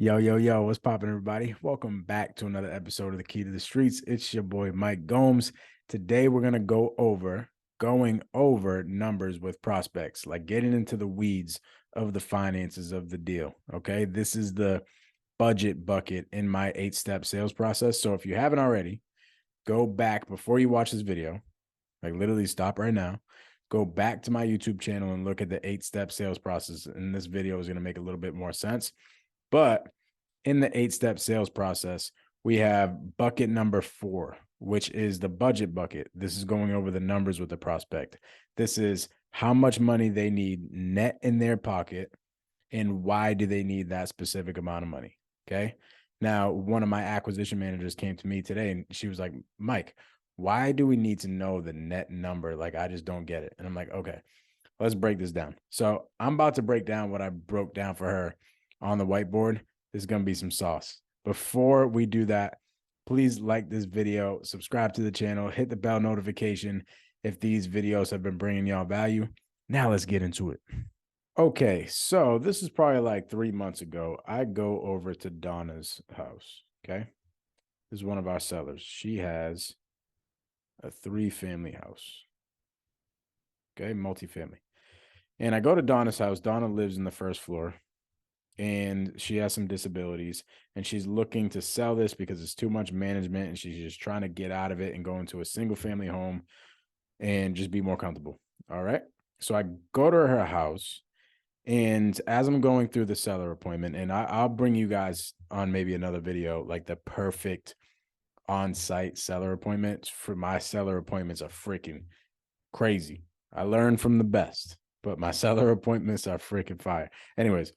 Yo, yo, yo, what's poppin', everybody? Welcome back to another episode of The Key to the Streets. It's your boy, Mike Gomes. Today, we're going to going over numbers with prospects, like getting into the weeds of the finances of the deal. Okay. This is the budget bucket in my 8-step sales process. So if you haven't already, go back before you watch this video, like literally stop right now, go back to my YouTube channel and look at the 8-step sales process. And this video is going to make a little bit more sense. But in the 8-step sales process, we have bucket number 4, which is the budget bucket. This is going over the numbers with the prospect. This is how much money they need net in their pocket and why do they need that specific amount of money. Okay. Now, one of my acquisition managers came to me today and she was like, Mike, why do we need to know the net number? Like, I just don't get it. And I'm like, okay, let's break this down. So I'm about to break down what I broke down for her on the whiteboard. There's going to be some sauce. Before we do that, please like this video, subscribe to the channel, hit the bell notification if these videos have been bringing y'all value. Now let's get into it. Okay, so this is probably like 3 months ago. I go over to Donna's house, okay? This is one of our sellers. She has a 3-family house, okay, multifamily. And I go to Donna's house. Donna lives in the first floor and she has some disabilities and she's looking to sell this because it's too much management and she's just trying to get out of it and go into a single family home and just be more comfortable. All right. So I go to her house, and as I'm going through the seller appointment, and I'll bring you guys on maybe another video, like the perfect on-site seller appointments. For my seller appointments are freaking crazy. I learned from the best, but my seller appointments are freaking fire. Anyways,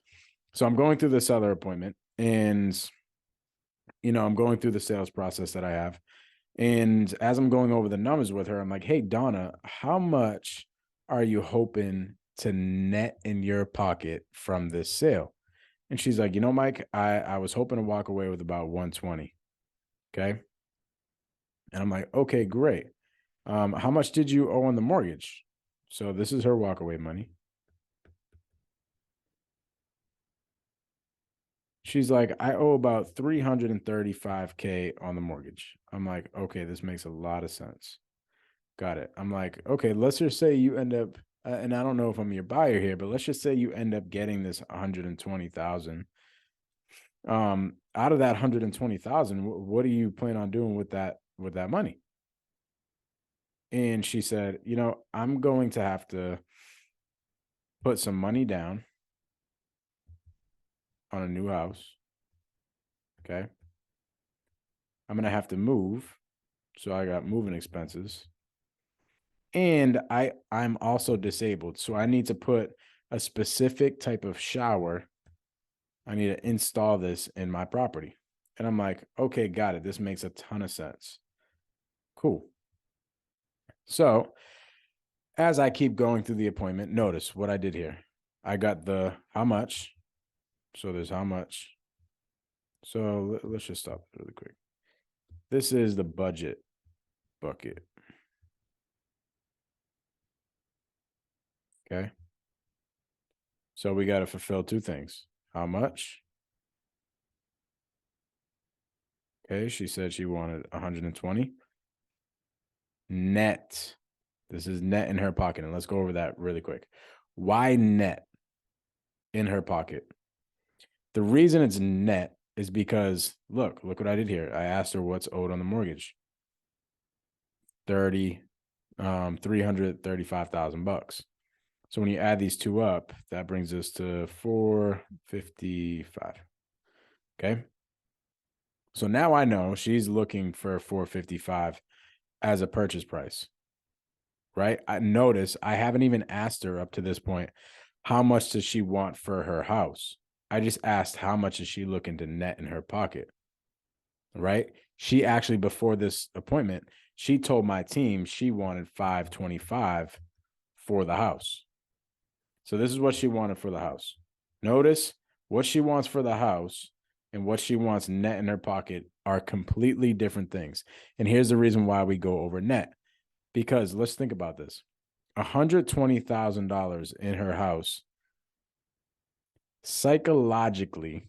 so I'm going through the seller appointment and, I'm going through the sales process that I have. And as I'm going over the numbers with her, I'm like, hey, Donna, how much are you hoping to net in your pocket from this sale? And she's like, Mike, I was hoping to walk away with about 120. Okay. And I'm like, okay, great. How much did you owe on the mortgage? So this is her walkaway money. She's like, I owe about 335K on the mortgage. I'm like, okay, this makes a lot of sense. Got it. I'm like, okay, let's just say you end up, and I don't know if I'm your buyer here, but let's just say you end up getting this 120,000. Out of that 120,000, what do you plan on doing with that money? And she said, I'm going to have to put some money down on a new house. Okay. I'm going to have to move. So I got moving expenses. And I'm also disabled. So I need to put a specific type of shower. I need to install this in my property. And I'm like, okay, got it. This makes a ton of sense. Cool. So as I keep going through the appointment, notice what I did here. I got the how much. So there's how much. So let's just stop really quick. This is the budget bucket. Okay. So we got to fulfill 2 things. How much? Okay. She said she wanted 120. Net. This is net in her pocket. And let's go over that really quick. Why net in her pocket? The reason it's net is because look what I did here. I asked her what's owed on the mortgage. 335,000 bucks. So when you add these 2 up, that brings us to 455. Okay. So now I know she's looking for 455 as a purchase price, right? I notice I haven't even asked her up to this point, how much does she want for her house? I just asked how much is she looking to net in her pocket, right? She actually, before this appointment, she told my team she wanted 525 for the house. So this is what she wanted for the house. Notice what she wants for the house and what she wants net in her pocket are completely different things. And here's the reason why we go over net. Because let's think about this. $120,000 in her house psychologically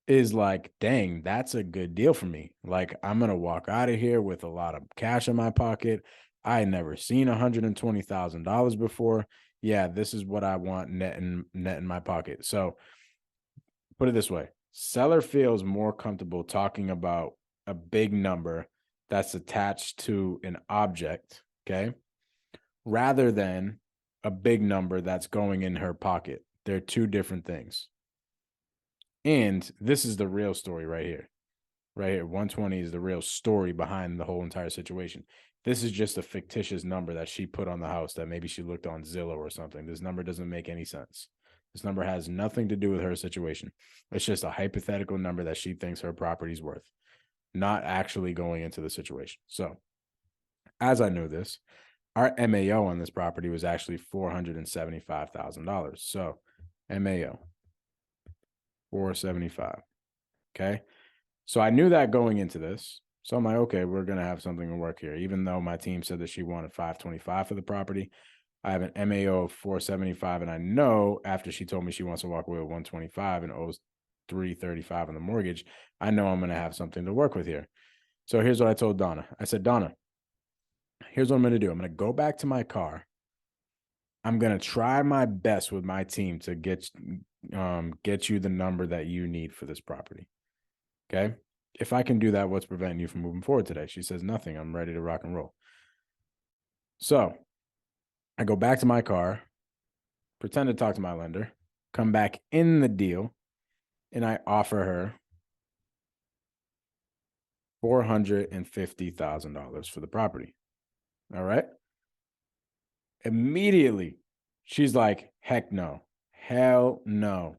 is like, dang, that's a good deal for me. Like, I'm gonna walk out of here with a lot of cash in my pocket. I had never seen $120,000 before. Yeah, this is what I want net in my pocket. So put it this way: seller feels more comfortable talking about a big number that's attached to an object, okay, rather than a big number that's going in her pocket. They're two different things. And this is the real story right here. Right here, 120 is the real story behind the whole entire situation. This is just a fictitious number that she put on the house that maybe she looked on Zillow or something. This number doesn't make any sense. This number has nothing to do with her situation. It's just a hypothetical number that she thinks her property's worth, not actually going into the situation. So, as I knew this, our MAO on this property was actually $475,000. So, MAO 475. Okay. So I knew that going into this. So I'm like, okay, we're going to have something to work here. Even though my team said that she wanted 525 for the property, I have an MAO of 475. And I know after she told me she wants to walk away with 125 and owes 335 on the mortgage, I know I'm going to have something to work with here. So here's what I told Donna. I said, Donna, here's what I'm going to do. I'm going to go back to my car. I'm going to try my best with my team to get you the number that you need for this property. Okay. If I can do that, what's preventing you from moving forward today? She says, nothing. I'm ready to rock and roll. So I go back to my car, pretend to talk to my lender, come back in the deal, and I offer her $450,000 for the property. All right. Immediately, she's like, heck no. Hell no.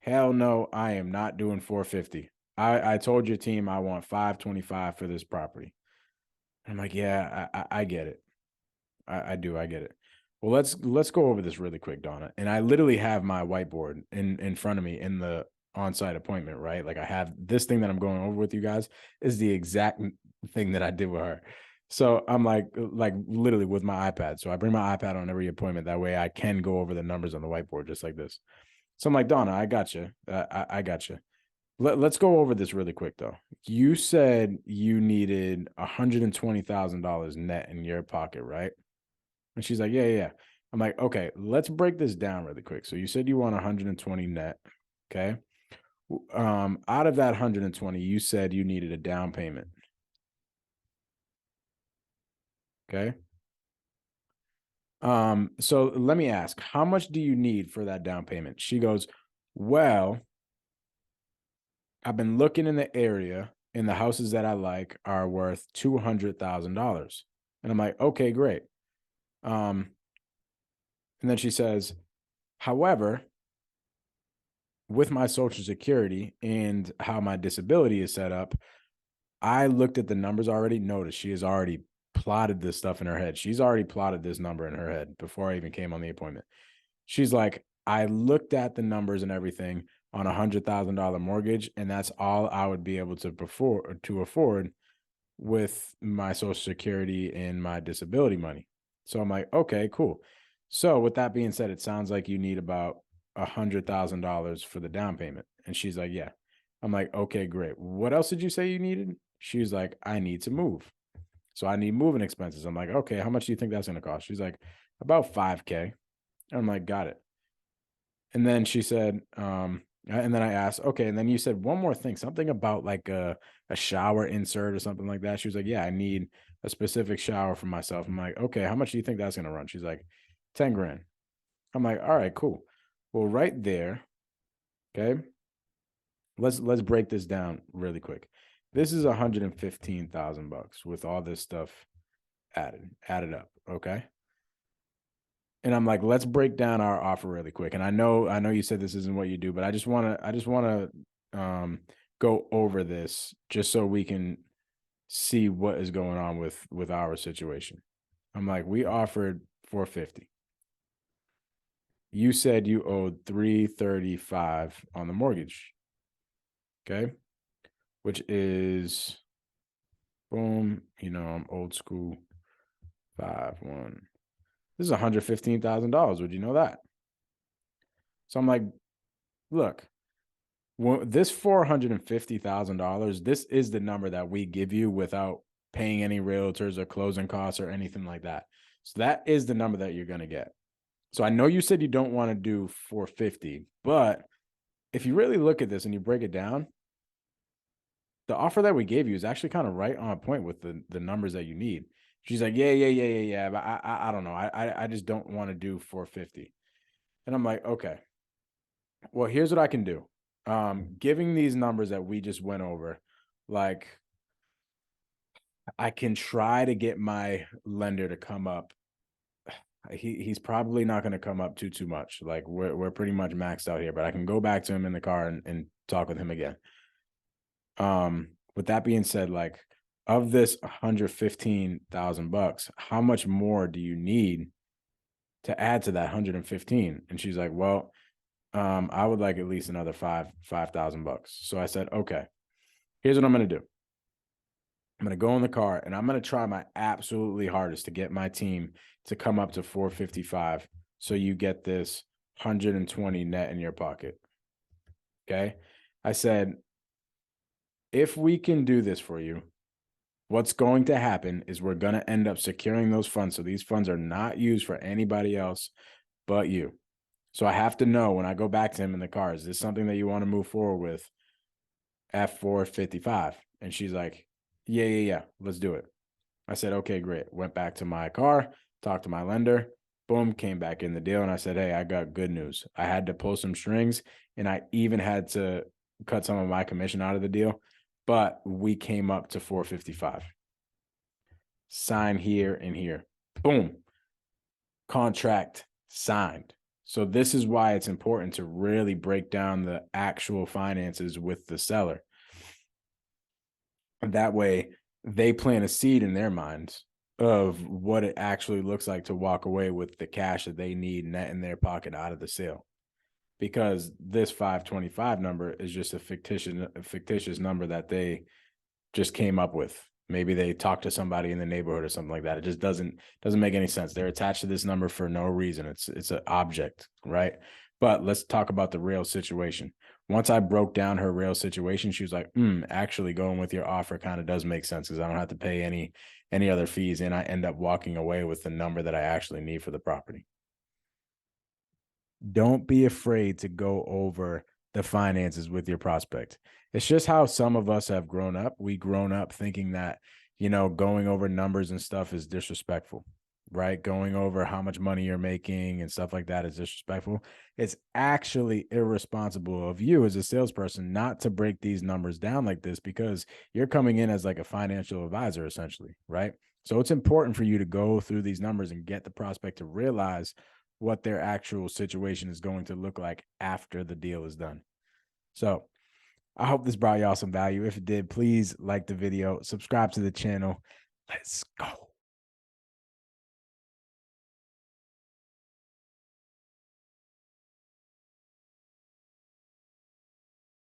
Hell no. I am not doing 450. I told your team I want 525 for this property. I'm like, yeah, I get it. I do. I get it. Well, let's go over this really quick, Donna. And I literally have my whiteboard in front of me in the on-site appointment, right? Like I have this thing that I'm going over with you guys is the exact thing that I did with her. So I'm like literally with my iPad. So I bring my iPad on every appointment. That way I can go over the numbers on the whiteboard just like this. So I'm like, Donna, I got you. I got you. Let's go over this really quick though. You said you needed $120,000 net in your pocket, right? And she's like, yeah. I'm like, okay, let's break this down really quick. So you said you want 120 net. Okay. Out of that 120, you said you needed a down payment. Okay. So let me ask, how much do you need for that down payment? She goes, well, I've been looking in the area and the houses that I like are worth $200,000. And I'm like, okay, great. And then she says, however, with my social security and how my disability is set up, I looked at the numbers already. Notice she has already plotted this stuff in her head. She's already plotted this number in her head before I even came on the appointment. She's like, I looked at the numbers and everything on $100,000 mortgage, and that's all I would be able to afford with my social security and my disability money. So I'm like, okay, cool. So with that being said, it sounds like you need about $100,000 for the down payment. And she's like, yeah. I'm like, okay, great. What else did you say you needed? She's like, I need to move. So I need moving expenses. I'm like, okay, how much do you think that's going to cost? She's like, about 5K. I'm like, got it. And then she said, and then I asked, okay, and then you said one more thing, something about like a shower insert or something like that. She was like, yeah, I need a specific shower for myself. I'm like, okay, how much do you think that's gonna run? She's like, 10 grand. I'm like, all right, cool. Well, right there, okay. Let's break this down really quick. This is $115,000 with all this stuff added up. Okay. And I'm like, let's break down our offer really quick. And I know you said this isn't what you do, but I just want to go over this just so we can see what is going on with our situation. I'm like, we offered 450. You said you owed 335 on the mortgage. Okay. Which is boom, I'm old school. 5-1. This is $115,000. Would you know that? So I'm like, look, Well, this $450,000, this is the number that we give you without paying any realtors or closing costs or anything like that. So that is the number that you're going to get. So I know you said you don't want to do 450, but if you really look at this and you break it down, the offer that we gave you is actually kind of right on point with the numbers that you need. She's like, yeah, but I don't know. I just don't want to do 450. And I'm like, okay, well, here's what I can do. Giving these numbers that we just went over, like I can try to get my lender to come up. He's probably not going to come up too much. Like we're pretty much maxed out here, but I can go back to him in the car and talk with him again. With that being said, like of this $115,000, how much more do you need to add to that 115? And she's like, well, I would like at least another $5,000. So I said, okay, here's what I'm gonna do. I'm gonna go in the car and I'm gonna try my absolutely hardest to get my team to come up to 455. So you get this 120 net in your pocket. Okay. I said, if we can do this for you, what's going to happen is we're going to end up securing those funds. So these funds are not used for anybody else but you. So I have to know when I go back to him in the car, is this something that you want to move forward with at 455? And she's like, yeah, let's do it. I said, okay, great. Went back to my car, talked to my lender, boom, came back in the deal. And I said, hey, I got good news. I had to pull some strings and I even had to cut some of my commission out of the deal, but we came up to 455. Sign here and here. Boom. Contract signed. So this is why it's important to really break down the actual finances with the seller. And that way they plant a seed in their minds of what it actually looks like to walk away with the cash that they need net in their pocket out of the sale. Because this 525 number is just a fictitious number that they just came up with. Maybe they talked to somebody in the neighborhood or something like that. It just doesn't make any sense. They're attached to this number for no reason. It's an object, right? But let's talk about the real situation. Once I broke down her real situation, she was like, actually going with your offer kind of does make sense because I don't have to pay any other fees. And I end up walking away with the number that I actually need for the property. Don't be afraid to go over the finances with your prospect. It's just how some of us have grown up. We grown up thinking that, going over numbers and stuff is disrespectful, right? Going over how much money you're making and stuff like that is disrespectful. It's actually irresponsible of you as a salesperson not to break these numbers down like this because you're coming in as like a financial advisor essentially, right? So it's important for you to go through these numbers and get the prospect to realize what their actual situation is going to look like after the deal is done. So I hope this brought y'all some value. If it did, please like the video, subscribe to the channel. Let's go.